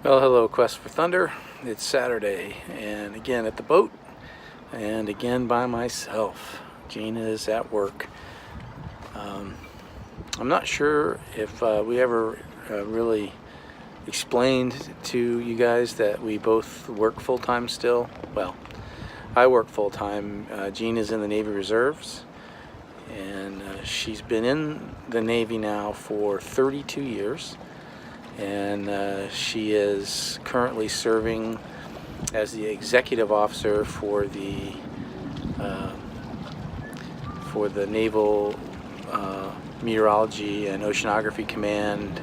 Well, hello, Quest for Thunder. It's Saturday, and again at the boat, and again by myself. Gina is at work. I'm not sure if we ever really explained to you guys that we both work full-time still. Well, I work full-time. Gina is in the Navy Reserves, and she's been in the Navy now for 32 years. And she is currently serving as the executive officer for the Naval Meteorology and Oceanography Command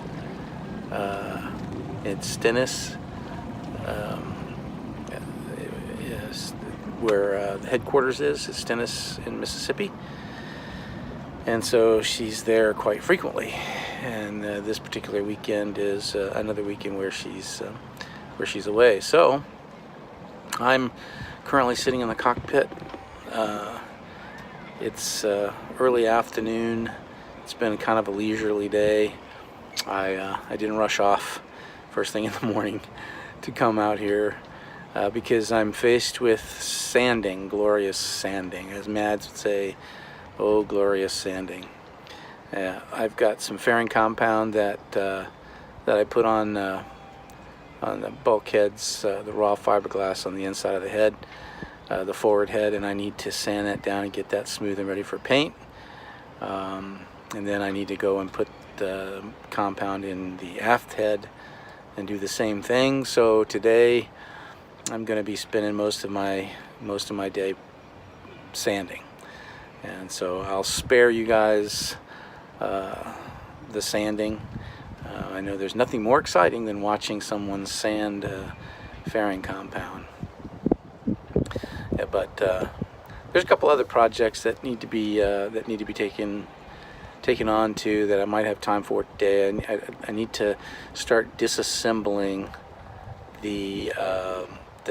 in Stennis, where the headquarters is Stennis in Mississippi. And so she's there quite frequently, and this particular weekend is another weekend where she's away. So I'm currently sitting in the cockpit. It's early afternoon. It's been kind of a leisurely day. I didn't rush off first thing in the morning to come out here because I'm faced with sanding, glorious sanding, as Mads would say. Oh, glorious sanding. I've got some fairing compound that I put on the bulkheads, the raw fiberglass on the inside of the head, the forward head, and I need to sand that down and get that smooth and ready for paint. And then I need to go and put the compound in the aft head and do the same thing. So today I'm going to be spending most of my day sanding. And so I'll spare you guys the sanding. I know there's nothing more exciting than watching someone sand fairing compound. Yeah, but there's a couple other projects that need to be taken on to that I might have time for today. I need to start disassembling the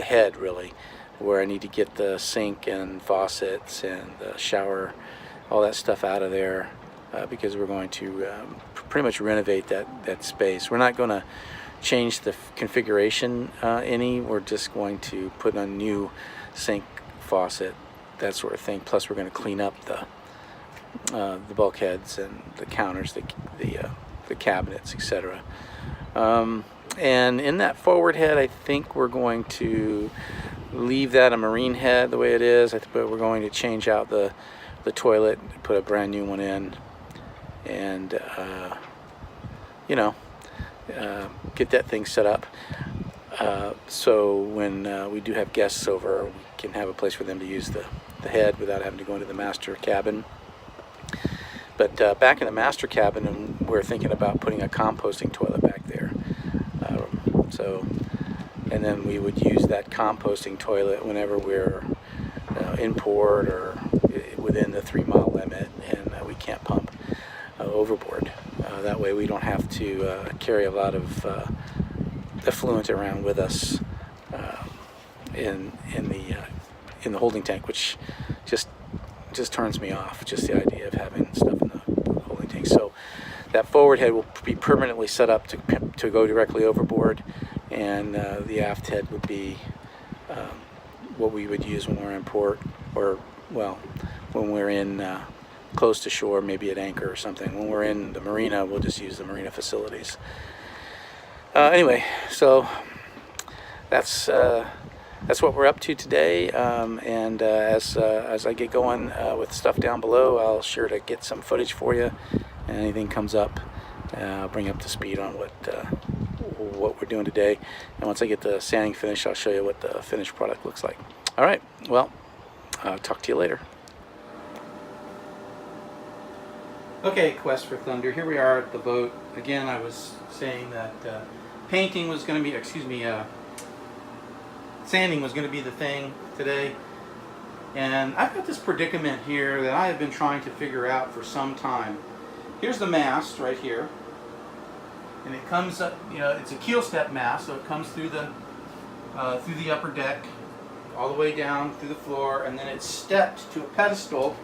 head, really, where I need to get the sink and faucets and the shower, all that stuff out of there, because we're going to pretty much renovate that space. We're not going to change the configuration any. We're just going to put a new sink, faucet, that sort of thing. Plus, we're going to clean up the bulkheads and the counters, the cabinets, etc. And in that forward head, I think we're going to leave that a marine head the way it is, but we're going to change out the toilet, put a brand new one in, and get that thing set up so when we do have guests over, we can have a place for them to use the head without having to go into the master cabin. But back in the master cabin, we're thinking about putting a composting toilet back there. And then we would use that composting toilet whenever we're in port or within the 3-mile limit, and we can't pump overboard. That way we don't have to carry a lot of effluent around with us in the holding tank, which just turns me off, just the idea of having stuff in the holding tank. So that forward head will be permanently set up to go directly overboard, and the aft head would be what we would use when we're in port, or, well, when we're in close to shore, maybe at anchor or something. When we're in the marina, we'll just use the marina facilities. Anyway, so that's what we're up to today, and as I get going with stuff down below, I'll sure to get some footage for you, and anything comes up, I'll bring up to speed on what we're doing today. And once I get the sanding finished, I'll show you what the finished product looks like. All right, well, I'll talk to you later. Okay, Quest for Thunder, here we are at the boat. Again, I was saying that painting was going to be, sanding was going to be the thing today. And I've got this predicament here that I have been trying to figure out for some time. Here's the mast right here. And it comes up, it's a keel step mast, so it comes through the upper deck, all the way down through the floor, and then it's stepped to a pedestal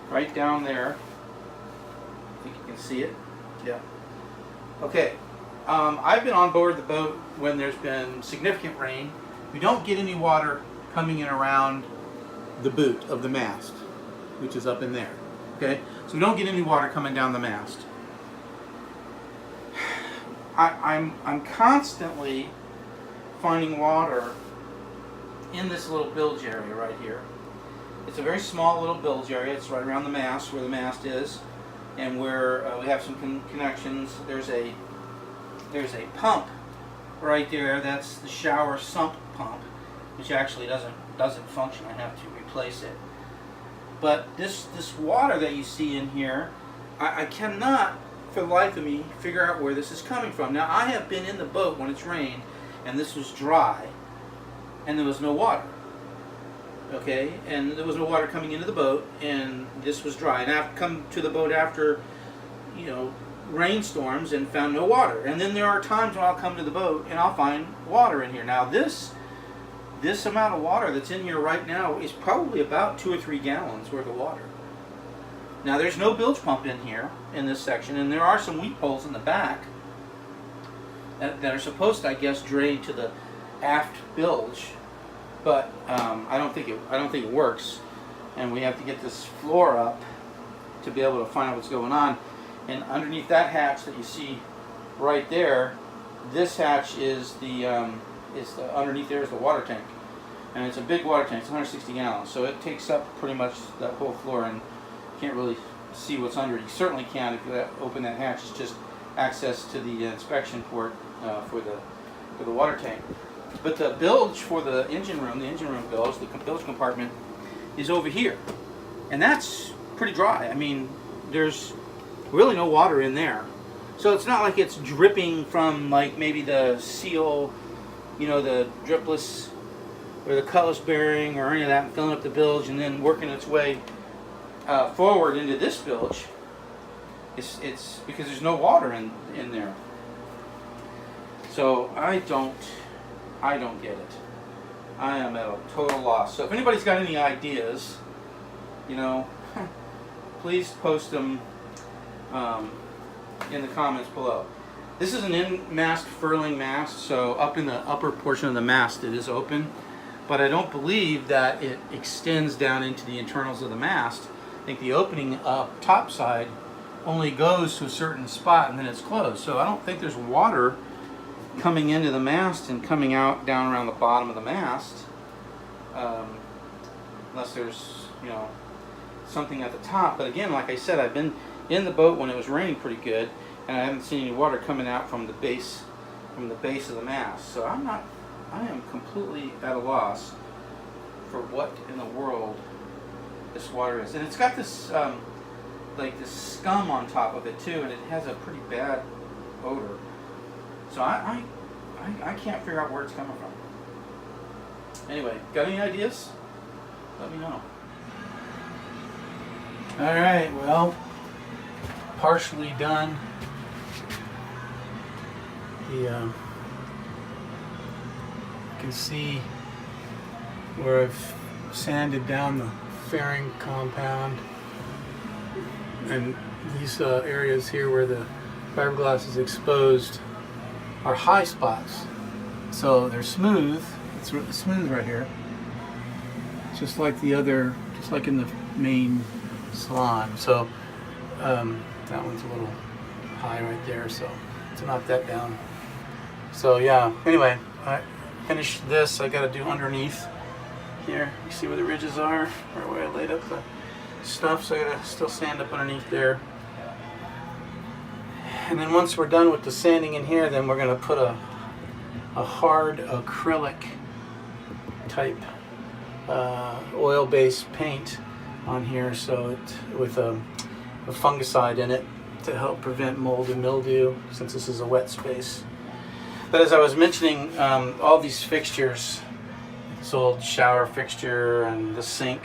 right down there. I think you can see it. Yeah. Okay. I've been on board the boat when there's been significant rain. We don't get any water coming in around the boot of the mast, which is up in there. Okay, so we don't get any water coming down the mast. I'm constantly finding water in this little bilge area right here. It's a very small little bilge area. It's right around the mast, where the mast is, and where we have some connections. There's a pump right there. That's the shower sump pump, which actually doesn't function. I have to replace it. But this water that you see in here, I cannot for the life of me figure out where this is coming from. Now, I have been in the boat when it's rained and this was dry and there was no water. Okay, and there was no water coming into the boat and this was dry. And I've come to the boat after, you know, rainstorms and found no water. And then there are times when I'll come to the boat and I'll find water in here. Now this amount of water that's in here right now is probably about 2 or 3 gallons worth of water. Now there's no bilge pump in here in this section, and there are some weep holes in the back that are supposed to, I guess, drain to the aft bilge, but I don't think it works, and we have to get this floor up to be able to find out what's going on. And underneath that hatch that you see right there, this hatch is underneath there is the water tank, and it's a big water tank. It's 160 gallons, so it takes up pretty much that whole floor, and you can't really see what's under it. You certainly can if you open that hatch. It's just access to the inspection port for the water tank. But the bilge for the engine room bilge, the bilge compartment, is over here, and that's pretty dry. I mean, there's really no water in there. So it's not like it's dripping from like maybe the seal, you know, the dripless or the cutlass bearing or any of that, and filling up the bilge and then working its way forward into this bilge. It's because there's no water in there. So I don't get it. I am at a total loss. So if anybody's got any ideas, you know, please post them in the comments below. This is an in-mast furling mast, so up in the upper portion of the mast it is open, but I don't believe that it extends down into the internals of the mast. I think the opening up top side only goes to a certain spot and then it's closed. So I don't think there's water coming into the mast and coming out down around the bottom of the mast, unless there's, you know, something at the top. But again, like I said, I've been in the boat when it was raining pretty good, and I haven't seen any water coming out from the base of the mast. So I am completely at a loss for what in the world this water is. And it's got this like this scum on top of it too, and it has a pretty bad odor. So I can't figure out where it's coming from. Anyway, got any ideas? Let me know. Alright, well, partially done. You can see where I've sanded down the fairing compound, and these areas here where the fiberglass is exposed are high spots. So they're smooth. It's really smooth right here, just like the other, just like in the main salon. So that one's a little high right there, so to knock that down. So yeah, anyway, I finished this. I got to do underneath here. You see where the ridges are, or where I laid up the stuff, so I got to still sand up underneath there. And then once we're done with the sanding in here, then we're going to put a hard acrylic type oil-based paint on here, so with a fungicide in it to help prevent mold and mildew, since this is a wet space. But as I was mentioning, all these fixtures, this old shower fixture and the sink,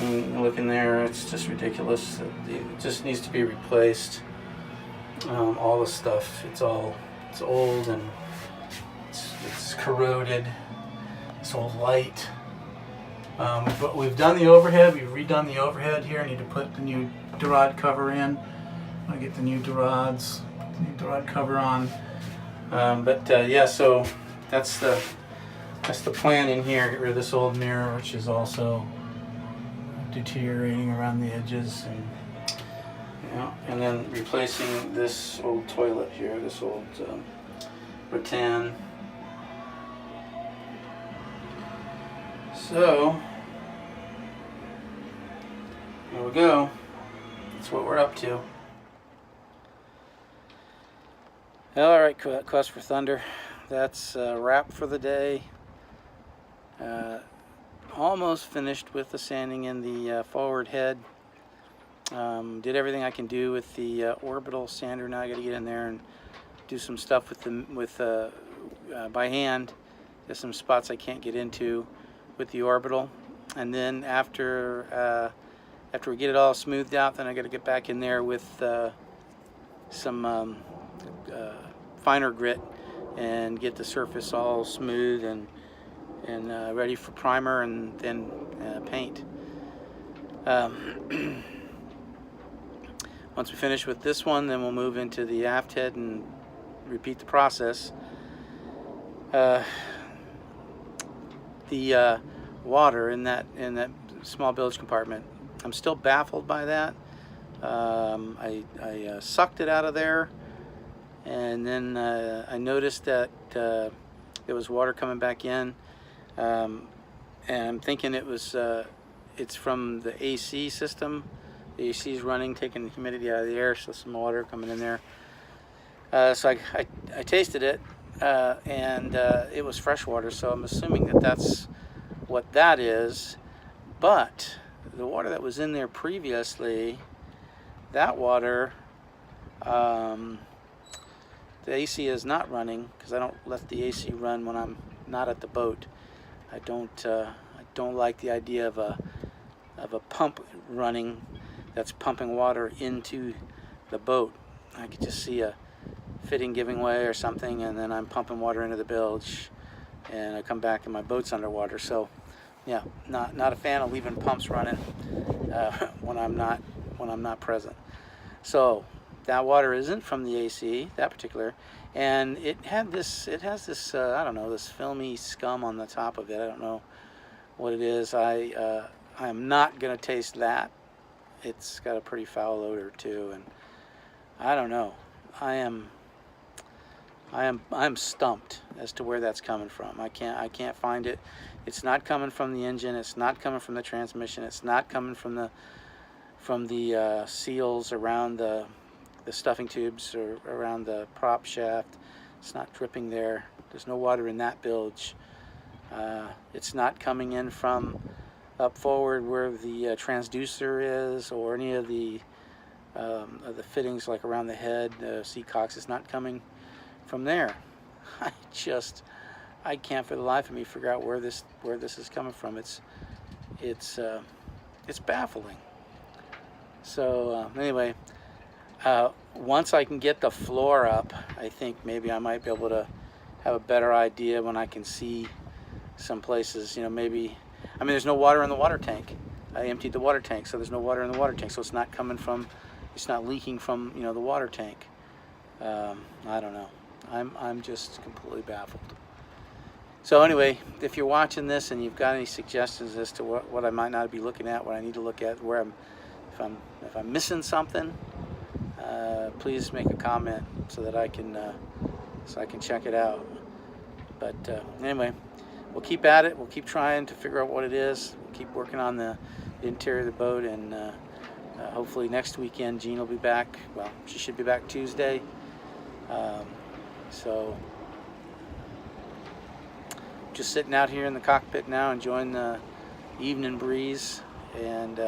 and look in there, it's just ridiculous. It just needs to be replaced. All the stuff, it's old and it's corroded. It's all light. But we've done the overhead. We've redone the overhead here. I need to put the new Dorade cover in. I get the new Dorade cover on. Yeah, so that's the plan in here. Get rid of this old mirror, which is also deteriorating around the edges, and and then replacing this old toilet here, this old rattan. So there we go. That's what we're up to. All right, Quest for Thunder. That's a wrap for the day. Almost finished with the sanding in the forward head. Did everything I can do with the orbital sander. Now I got to get in there and do some stuff by hand. There's some spots I can't get into with the orbital, and then after we get it all smoothed out, then I got to get back in there with some finer grit and get the surface all smooth and ready for primer, and then paint. Once we finish with this one, then we'll move into the aft head and repeat the process. The water in that small bilge compartment, I'm still baffled by that. I sucked it out of there, and then I noticed that there was water coming back in, and I'm thinking it's from the AC system. The AC is running, taking the humidity out of the air, so some water coming in there. So I tasted it, and it was fresh water, so I'm assuming that that's what that is. But the water that was in there previously, that water, the AC is not running, because I don't let the AC run when I'm not at the boat. I don't like the idea of a pump running that's pumping water into the boat. I could just see a fitting giving way or something, and then I'm pumping water into the bilge, and I come back and my boat's underwater. So yeah, not a fan of leaving pumps running when I'm not present. So that water isn't from the AC, that particular, and it has this I don't know, this filmy scum on the top of it. I don't know what it is. I am not gonna taste that. It's got a pretty foul odor too, and I don't know. I'm stumped as to where that's coming from. I can't find it. It's not coming from the engine. It's not coming from the transmission. It's not coming from the seals around the stuffing tubes or around the prop shaft. It's not dripping there. There's no water in that bilge. It's not coming in from up forward where the transducer is, or any of the fittings like around the head, seatcocks. Is not coming from there. I can't for the life of me figure out where this is coming from. It's baffling. So anyway, once I can get the floor up, I think maybe I might be able to have a better idea when I can see some places. Maybe, I mean, there's no water in the water tank. I emptied the water tank, so there's no water in the water tank. So it's not leaking from the water tank. I don't know. I'm just completely baffled. So anyway, if you're watching this and you've got any suggestions as to what I might not be looking at, what I need to look at, if I'm missing something, please make a comment so that I can check it out. But anyway, we'll keep at it. We'll keep trying to figure out what it is. We'll keep working on the interior of the boat, and hopefully next weekend Jean will be back. Well, she should be back Tuesday. So just sitting out here in the cockpit now, enjoying the evening breeze and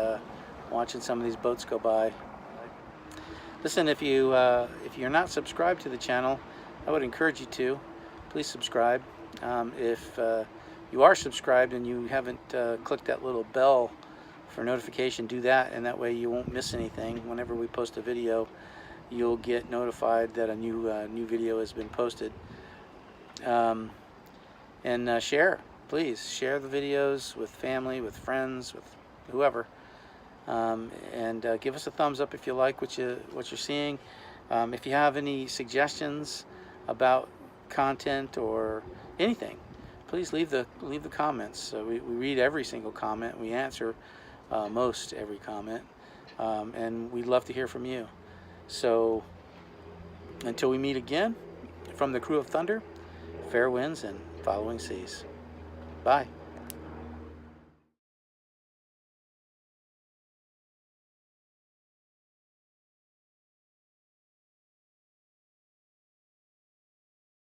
watching some of these boats go by. Listen, if you're not subscribed to the channel, I would encourage you to. Please subscribe. If you are subscribed and you haven't clicked that little bell for notification, do that, and that way you won't miss anything. Whenever we post a video, you'll get notified that a new video has been posted. And share, please share the videos with family, with friends, with whoever, and give us a thumbs up if you like what you're seeing. If you have any suggestions about content or anything, please leave the comments. We read every single comment. We answer most every comment, and we'd love to hear from you. So until we meet again, from the crew of Thunder, fair winds and following seas. Bye.